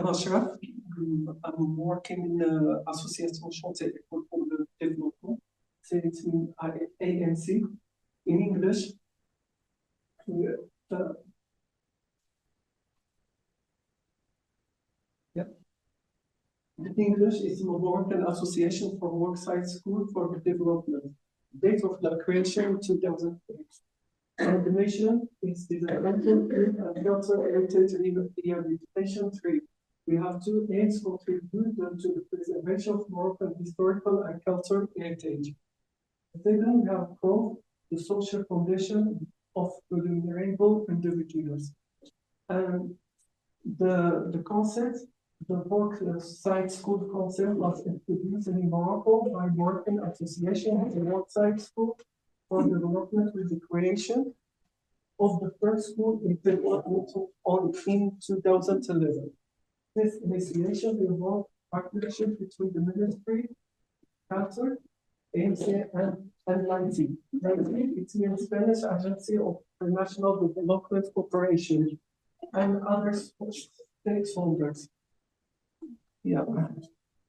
I'm Achraff. I'm working in the Association Chantier Ecole for the Development. So it's in ANC in English. In English is Moroccan Association for Worksite School for the Development. Date of the creation 2008. And the mission is development and cultural heritage rehabilitation 3. We have two aims contribute to the preservation of Moroccan historical and cultural heritage. Second, we have proved the social foundation of vulnerable individuals. And the concept, the worksite school concept was introduced in Morocco by Moroccan Association of the Worksite School for Development with the creation of the first school in 2011. This initiation involved partnership between the Ministry, Culture, ANC, and LIT. It's the Spanish Agency of International Development Cooperation and other stakeholders. Yeah.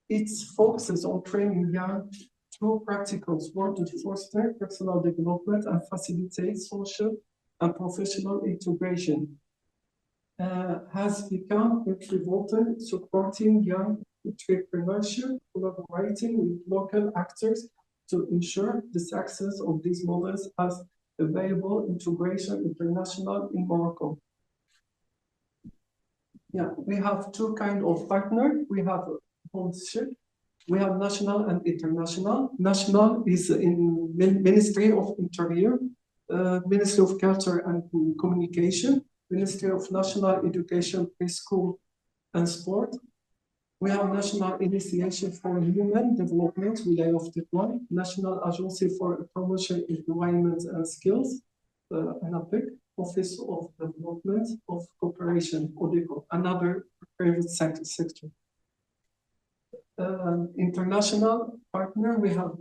It focuses on training young through practicals work to foster personal development and facilitate social and professional integration. Has become pivotal supporting young entrepreneurship, collaborating with local actors to ensure the success of these models as available integration international in Morocco. Yeah, we have two kinds of partners. We have sponsorship. We have national and international. National is in Ministry of Interior, Ministry of Culture and Communication, Ministry of National Education, Preschool and Sport. We have National Initiation for Human Development, Wilaya of Tetouan, National Agency for Promotion, Environment and Skills, ANAPEC, Office of Development of Cooperation, ODECO, another private sector. International partner, we have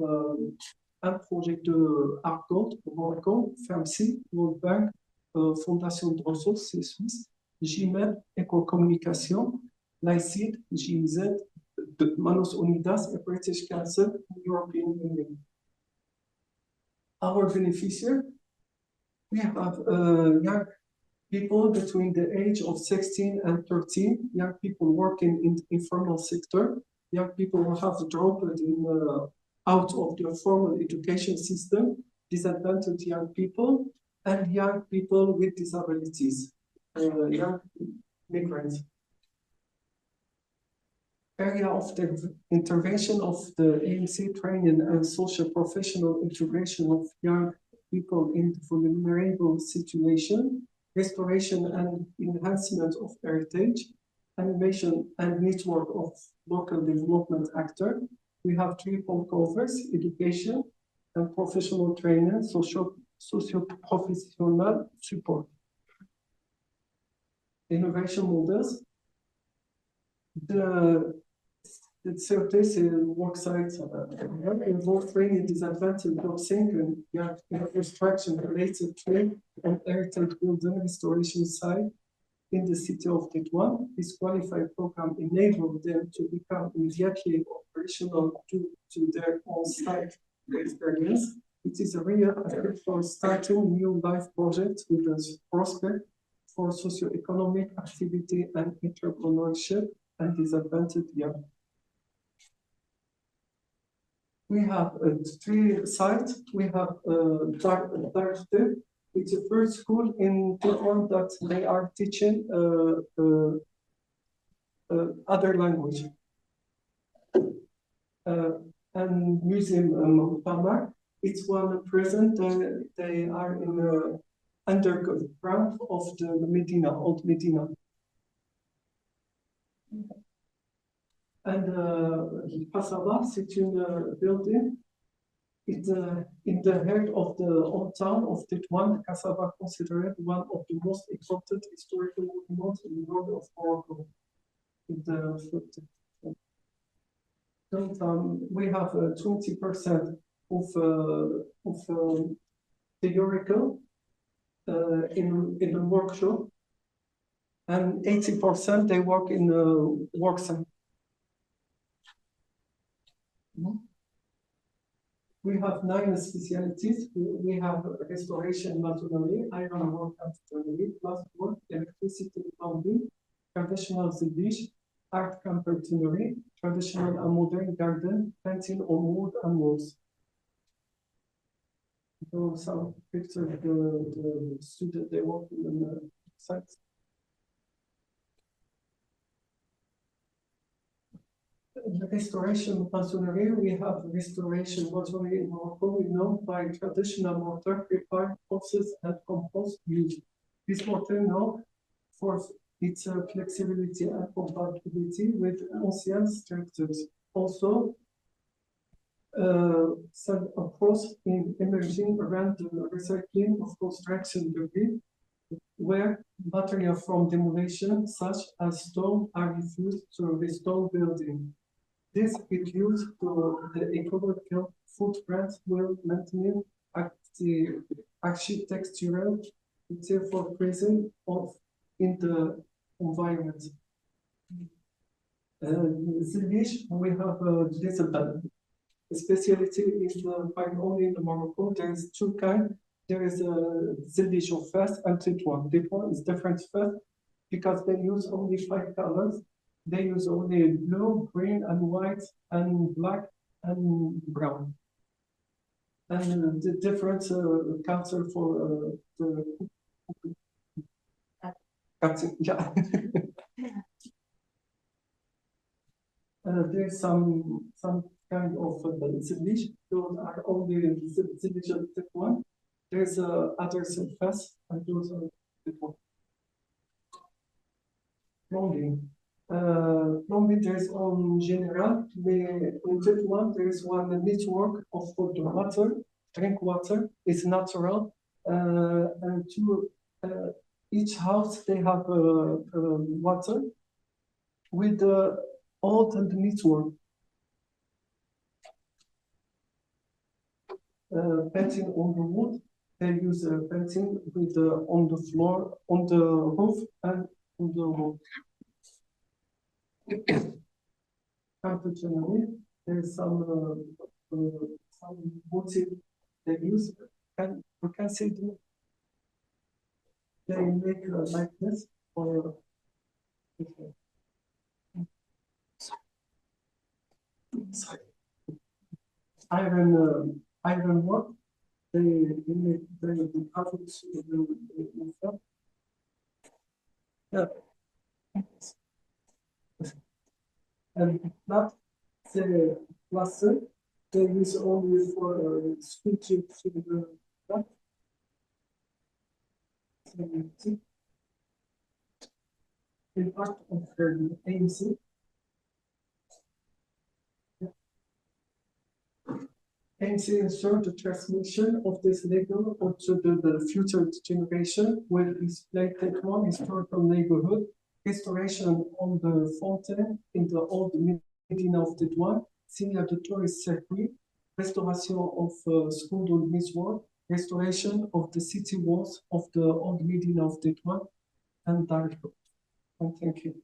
un projet de Argold, Morocco, FAMC, World Bank, Fondation de Ressources, c'est Suisse, JMED, Éco-Communication, LICID, GIZ, Manos Unidas, et British Council, European Union. Our beneficiary, we have young people between the age of 16 and 13, young people working in the informal sector, young people who have dropped out of the formal education system, disadvantaged young people, and young people with disabilities, young migrants. Area of the intervention of the ANC training and social professional integration of young people in vulnerable situation, restoration and enhancement of heritage, animation and network of local development actors. We have three covers: education and professional training, socio-professional support. Innovation models. The COT, c'est worksite involve training disadvantaged job sinking, construction related to and heritage building restoration site in the city of Tetouan. This qualified program enabled them to become immediately operational due to their on-site experience. It is a real effort for starting new life projects with a prospect for socio-economic activity and entrepreneurship and disadvantaged young. We have three sites. We have Darfte. It's the first school in Tetouan that they are teaching other language. And Museum Pama, it's one present. They are in the underground of the Medina, Old Medina. And Kasaba, c'est une building. It's in the heart of the old town of Tetouan. Kasaba considered one of the most important historical monuments in the north of Morocco. We have 20% of theoretical in the workshop, and 80% they work in the work center. We have 9 specialties. We have restoration masonry, iron work and joinery, plasterwork, electricity plumbing, traditional Swedish, art carpentry, traditional and modern garden, painting on wood and walls. So some pictures of the student they work in the sites. The restoration masonry, we have restoration masonry in Morocco, we know by traditional mortar, prepared forces and compost used. This mortar now for its flexibility and compatibility with ancient structures. Also, some approach in emerging around the recycling of construction debris, where material from demolition, such as stone, are refused to restore building. This reduces the ecological footprint while maintaining the architectural therefore presence of in the environment. Swedish, we have this specialty is found only in Morocco. There is 2 kinds. There is a Swedish first and Tetuan. Tetuan is different first because they use only 5 colors. They use only blue, green, and white, and black, and brown. And the different council for the yeah. There's some kind of Swedish. Those are only the Swedish one. There's other surface, and those are the one. Plumbing. Plumbing, there is on general, in that one, there is one network of the water, drink water, it's natural, and each house, they have water with the old and network. Painting on the wood, they use painting with on the floor, on the roof, and on the wall. Carpentry, there's some motif they use, and we can see they make like this for iron work. They make the carpets. Yeah. And not the plaster, they use only for sculpture to the back. In part of the AMC. AMC ensure the transmission of this legal onto the future generation will display that one historical neighborhood. Restoration on the fountain in the old Medina of Tétouan, signé de tourist circuit, restoration of school of Miswar, restoration of the city walls of the old Medina of Tétouan, and Darko. And thank you.